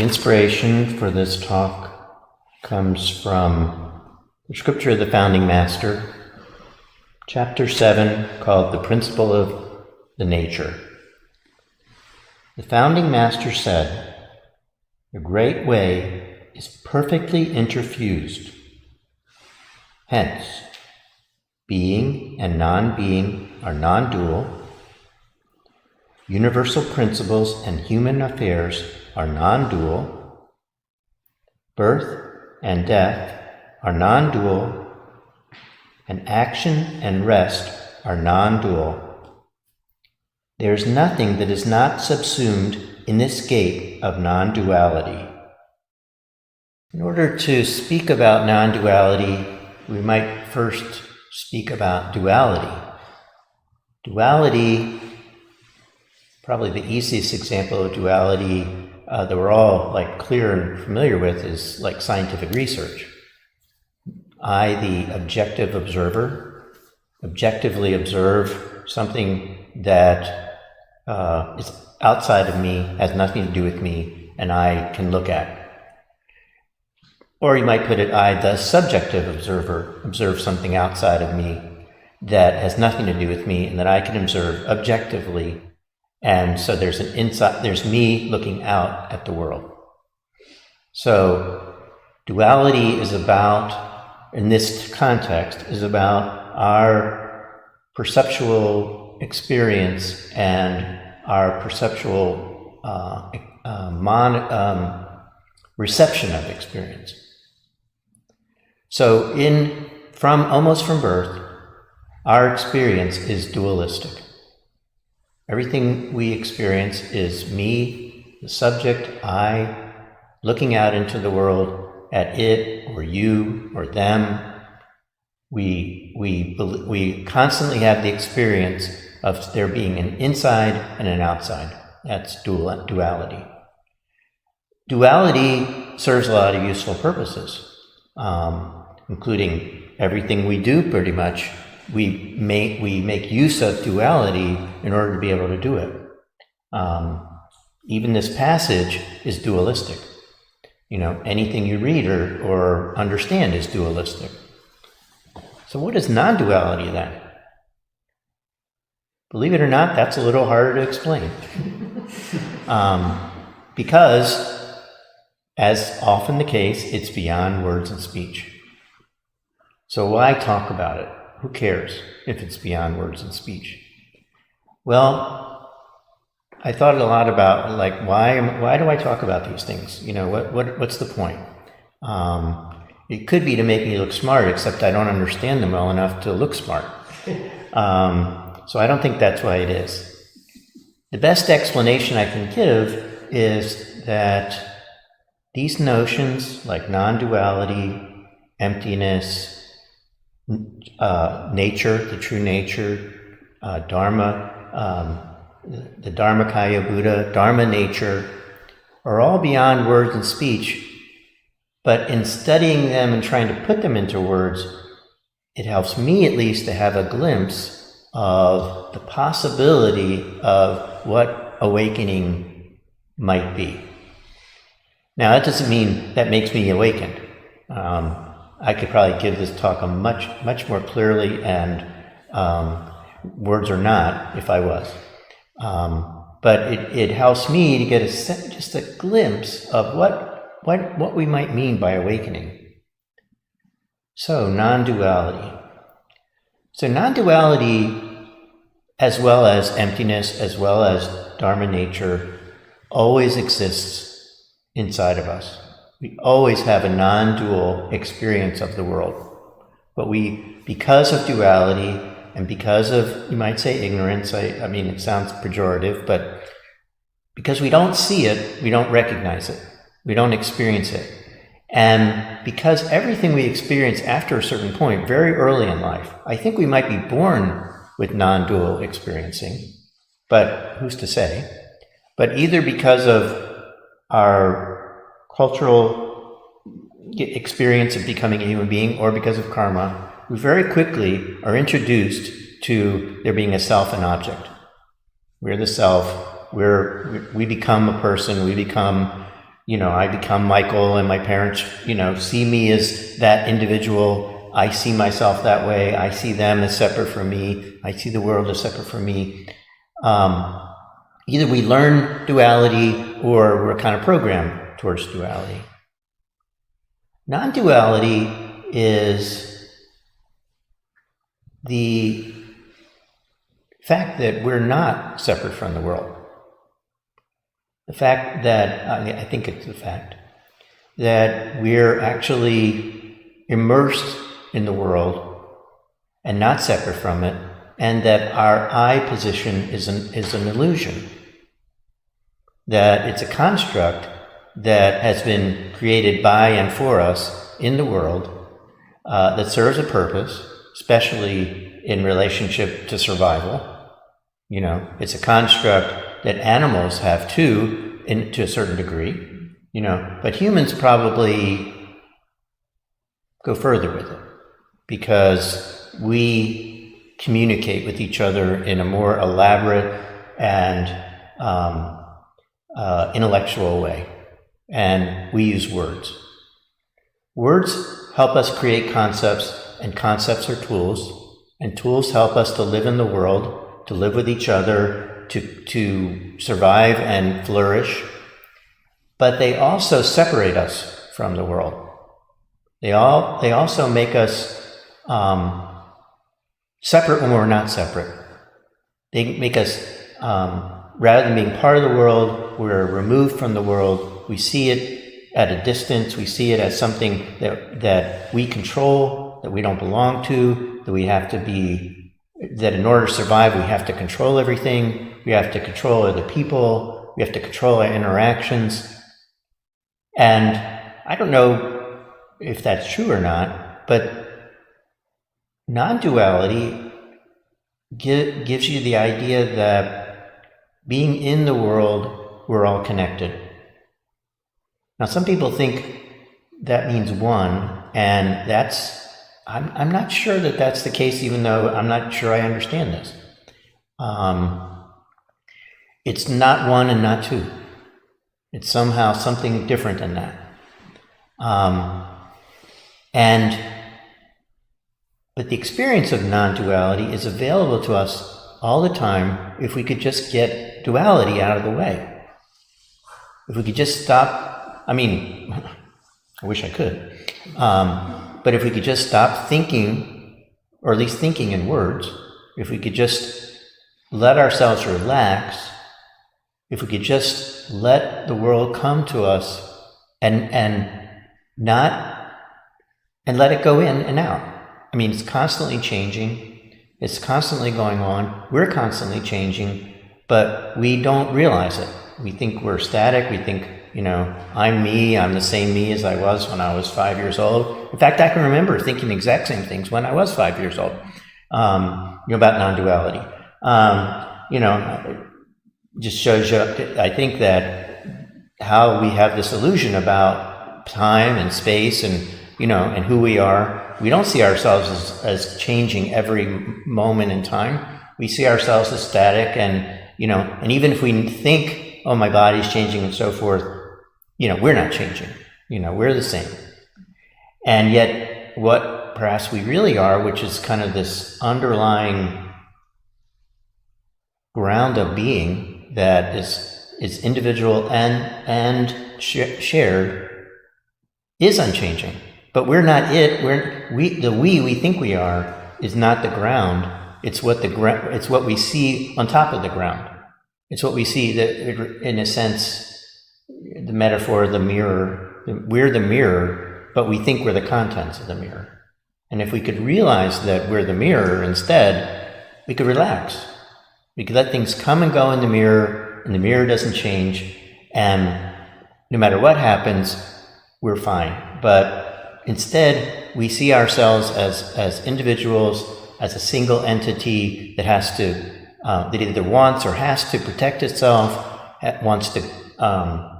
The inspiration for this talk comes from the scripture of the Founding Master, chapter 7, called The Principle of the Nature. The Founding Master said, "The great way is perfectly interfused. Hence, being and non-being are non-dual. Universal principles and human affairs are non-dual. Birth and death are non-dual, and action and rest are non-dual. There is nothing that is not subsumed in this gate of non-duality." In order to speak about non-duality, we might first speak about duality. Duality, probably the easiest example of duality that we're all clear and familiar with, is scientific research. I, the objective observer, objectively observe something that is outside of me, has nothing to do with me, and I can look at. Or you might put it, I, the subjective observer, observe something outside of me that has nothing to do with me and that I can observe objectively. And so there's me looking out at the world. So duality is about, in this context, is about our perceptual experience and our perceptual reception of experience. So almost from birth, our experience is dualistic. Everything we experience is me, the subject, I, looking out into the world at it or you or them. We constantly have the experience of there being an inside and an outside. That's duality. Duality serves a lot of useful purposes, including everything we do pretty much. We make use of duality in order to be able to do it. Even this passage is dualistic. Anything you read or understand is dualistic. So what is non-duality then? Believe it or not, that's a little harder to explain. Because, as often the case, it's beyond words and speech. So why talk about it? Who cares if it's beyond words and speech? Well, I thought a lot about why do I talk about these things? What's the point? It could be to make me look smart, except I don't understand them well enough to look smart. So I don't think that's why it is. The best explanation I can give is that these notions like non-duality, emptiness, nature, the true nature, Dharma, the Dharmakaya Buddha, Dharma nature, are all beyond words and speech. But in studying them and trying to put them into words, it helps me at least to have a glimpse of the possibility of what awakening might be. Now, that doesn't mean that makes me awakened. I could probably give this talk much more clearly, and words or not, if I was. But it helps me to get just a glimpse of what we might mean by awakening. So, non-duality. So non-duality, as well as emptiness, as well as Dharma nature, always exists inside of us. We always have a non-dual experience of the world. But because of duality and because of, you might say, ignorance, I mean, it sounds pejorative, but because we don't see it, we don't recognize it, we don't experience it. And because everything we experience after a certain point, very early in life, I think we might be born with non-dual experiencing, but who's to say? But either because of our cultural experience of becoming a human being or because of karma, we very quickly are introduced to there being a self and object. We're the self, we become a person, we become I become Michael, and my parents, see me as that individual. I see myself that way. I see them as separate from me. I see the world as separate from me. Either we learn duality or we're kind of programmed towards duality. Non-duality is the fact that we're not separate from the world. The fact that, I think it's the fact that we're actually immersed in the world and not separate from it, and that our I position is an illusion. That it's a construct that has been created by and for us in the world that serves a purpose, especially in relationship to survival. It's a construct that animals have too, to a certain degree, but humans probably go further with it because we communicate with each other in a more elaborate and intellectual way, and we use words. Words help us create concepts, and concepts are tools, and tools help us to live in the world, to live with each other, to survive and flourish, but they also separate us from the world. They also make us separate when we're not separate. They make us, rather than being part of the world, we're removed from the world. We see it at a distance. We see it as something that we control, that we don't belong to, that we have to be, that in order to survive, we have to control everything. We have to control other people. We have to control our interactions. And I don't know if that's true or not, but non-duality gives you the idea that being in the world, we're all connected. Now, some people think that means one, and I'm not sure that that's the case, even though I'm not sure I understand this. It's not one and not two. It's somehow something different than that. But the experience of non-duality is available to us all the time if we could just get duality out of the way. If we could just stop, I wish I could, but if we could just stop thinking, or at least thinking in words, if we could just let ourselves relax, if we could just let the world come to us and let it go in and out. It's constantly changing. It's constantly going on. We're constantly changing, but we don't realize it. We think we're static. We think, I'm me. I'm the same me as I was when I was 5 years old. In fact, I can remember thinking the exact same things when I was 5 years old, about non-duality. Just shows you, I think, that how we have this illusion about time and space and, and who we are. We don't see ourselves as changing every moment in time. We see ourselves as static and, and even if we think, oh, my body's changing and so forth, we're not changing. We're the same. And yet what perhaps we really are, which is kind of this underlying ground of being, that is individual and shared, is unchanging. But we're not it. The we think we are is not the ground. It's what we see on top of the ground. It's what we see that, in a sense, the metaphor of the mirror. We're the mirror, but we think we're the contents of the mirror. And if we could realize that we're the mirror instead, we could relax. We could let things come and go in the mirror, and the mirror doesn't change, and no matter what happens, we're fine. But instead, we see ourselves as individuals, as a single entity that has to, that either wants or has to protect itself, wants to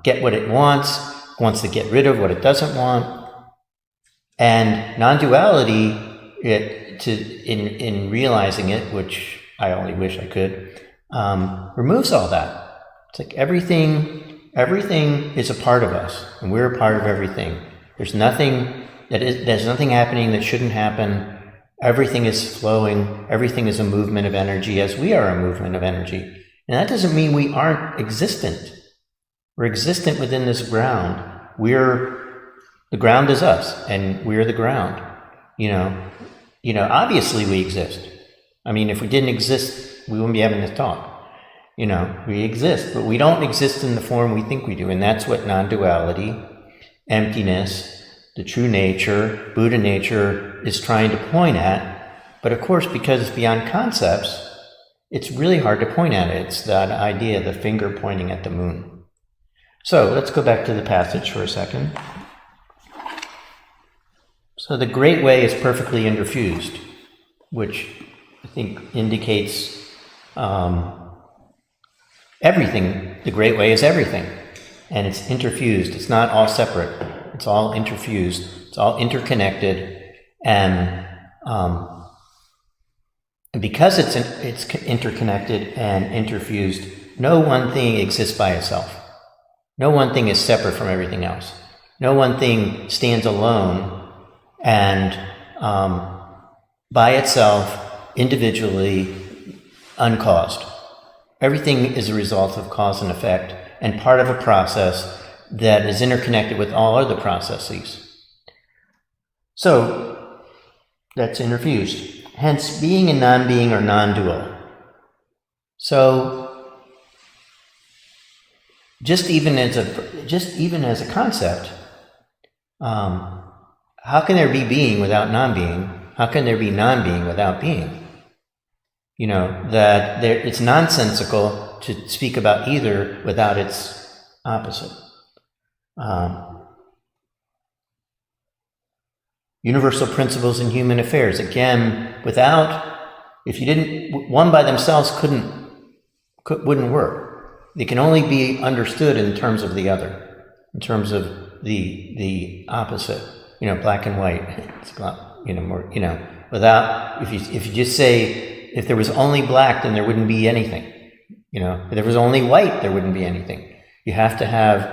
get what it wants to get rid of what it doesn't want. And non-duality, in realizing it, which I only wish I could, removes all that. It's like everything Everything is a part of us, and we're a part of everything. There's nothing happening that shouldn't happen. Everything is flowing. Everything is a movement of energy, as we are a movement of energy. And that doesn't mean we aren't existent. We're existent within this ground. The ground is us, and we're the ground. Obviously we exist. I mean, if we didn't exist, we wouldn't be having this talk. We exist, but we don't exist in the form we think we do. And that's what non-duality, emptiness, the true nature, Buddha nature is trying to point at. But of course, because it's beyond concepts, it's really hard to point at it. It's that idea, the finger pointing at the moon. So let's go back to the passage for a second. So the Great Way is perfectly interfused, which I think indicates everything. The Great Way is everything, and it's interfused. It's not all separate. It's all interfused. It's all interconnected, and because it's interconnected and interfused, no one thing exists by itself. No one thing is separate from everything else. No one thing stands alone and by itself, individually, uncaused. Everything is a result of cause and effect and part of a process that is interconnected with all other processes. So that's interfused. Hence, being and non-being are non-dual. So just even as a concept, how can there be being without non-being? How can there be non-being without being? It's nonsensical to speak about either without its opposite. Universal principles in human affairs. Again, one by themselves wouldn't work. They can only be understood in terms of the other, in terms of the opposite. Black and white. It's more. Without, if you just say, if there was only black, then there wouldn't be anything. If there was only white, there wouldn't be anything. You have to have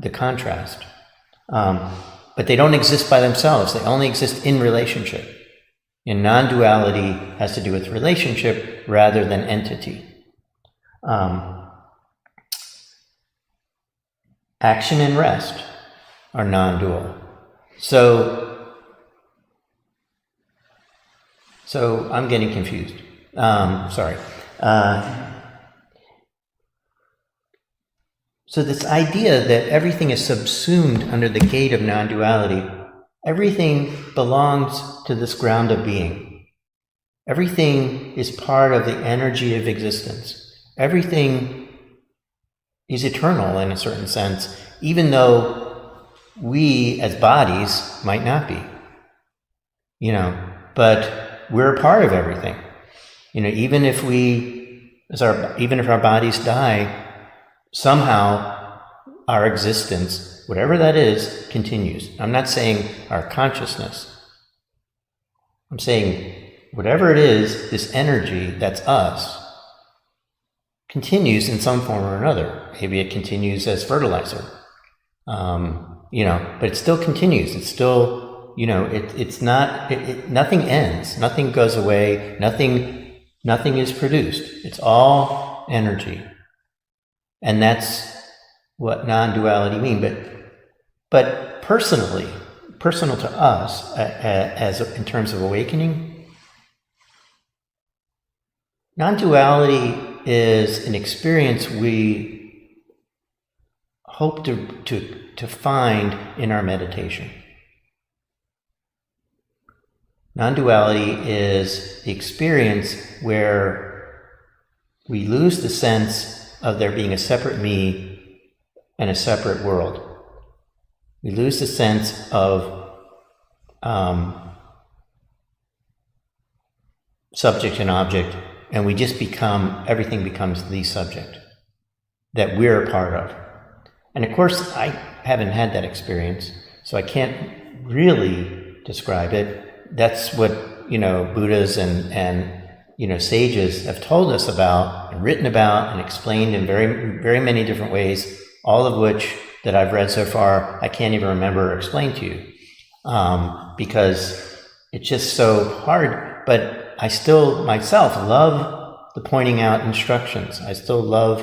the contrast. But they don't exist by themselves. They only exist in relationship. And non-duality has to do with relationship rather than entity. Action and rest are non-dual. So I'm getting confused. Sorry. So this idea that everything is subsumed under the gate of non-duality, everything belongs to this ground of being. Everything is part of the energy of existence. Everything is eternal in a certain sense, even though we as bodies might not be. But we're a part of everything. Even if our bodies die, somehow our existence, whatever that is, continues. I'm not saying our consciousness. I'm saying whatever it is, this energy that's us, continues in some form or another. Maybe it continues as fertilizer, but it still continues. It's still, it's not, nothing ends, nothing goes away, nothing is produced. It's all energy. And that's what non-duality means. But personal to us, as in terms of awakening, non-duality is an experience we hope to find in our meditation. Non-duality is the experience where we lose the sense of there being a separate me and a separate world. We lose the sense of subject and object, and we just everything becomes the subject that we're a part of. And of course, I haven't had that experience, so I can't really describe it. That's what, Buddhas and sages have told us about and written about and explained in very, very many different ways all of which that I've read so far, I can't even remember or explain to you, because it's just so hard. But I still, myself, love the pointing out instructions. I still love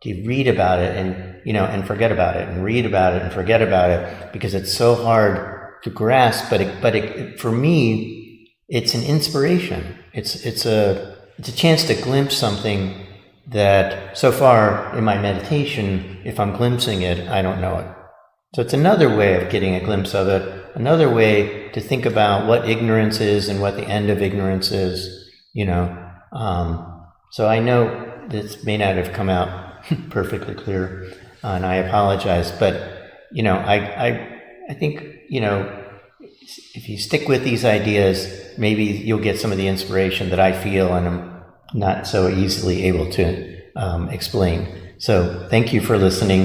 to read about it and, and forget about it, and read about it and forget about it, because it's so hard to grasp. But for me, it's an inspiration. It's a chance to glimpse something that so far in my meditation, if I'm glimpsing it, I don't know it. So it's another way of getting a glimpse of it, another way to think about what ignorance is and what the end of ignorance is, So I know this may not have come out perfectly clear, and I apologize, but, I think, if you stick with these ideas, maybe you'll get some of the inspiration that I feel and I'm not so easily able to explain. So thank you for listening.